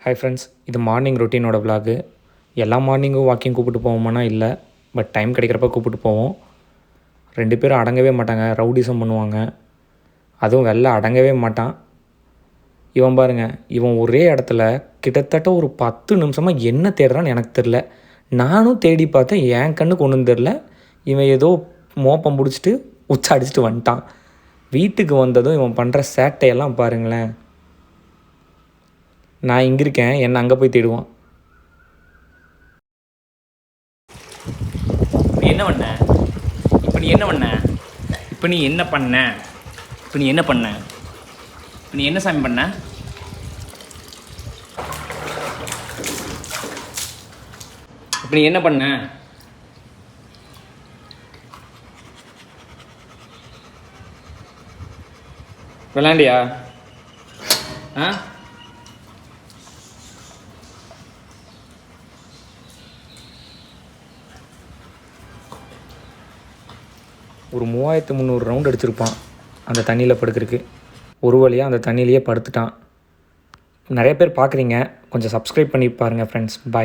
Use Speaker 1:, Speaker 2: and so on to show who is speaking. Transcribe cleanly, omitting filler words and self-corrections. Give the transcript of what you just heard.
Speaker 1: Hi friends, இது morning ரொட்டீனோட vlog. எல்லா மார்னிங்கும் walking கூப்பிட்டு போவோமானா இல்லை, பட் டைம் கிடைக்கிறப்ப கூப்பிட்டு போவோம். 2 பேரும் அடங்கவே மாட்டாங்க, ரவுடிசம் பண்ணுவாங்க. அதுவும் வெளில அடங்கவே மாட்டான். இவன் பாருங்க, இவன் ஒரே இடத்துல கிட்டத்தட்ட ஒரு 10 நிமிஷமாக என்ன தேடுறான்னு எனக்கு தெரில. நானும் தேடி பார்த்தேன், என் கண்ணுக்கு ஒன்றும் தெரில. இவன் ஏதோ மோப்பம் பிடிச்சிட்டு உச்சா அடிச்சுட்டு வந்துட்டான். வீட்டுக்கு வந்ததும் இவன் பண்ணுற சேட்டையெல்லாம் பாருங்களேன். நான் இங்கே இருக்கேன், என்னை அங்கே போய் தேடுவான்.
Speaker 2: நீ என்ன பண்ண? இப்போ நீ என்ன பண்ண? இப்போ நீ என்ன பண்ண? இப்போ நீ என்ன பண்ண? இப்போ நீ என்ன சாமி பண்ண? இப்போ நீ என்ன பண்ண? விளாண்டியா? ஆ?
Speaker 1: ஒரு 3300 ரவுண்ட் அடிச்சிருப்பான் அந்த தண்ணியில் படுக்கிறதுக்கு. ஒரு வழியாக அந்த தண்ணியிலேயே படுத்துட்டான். நிறைய பேர் பார்க்குறீங்க, கொஞ்சம் சப்ஸ்கிரைப் பண்ணி பாருங்கள் ஃப்ரெண்ட்ஸ். பாய்.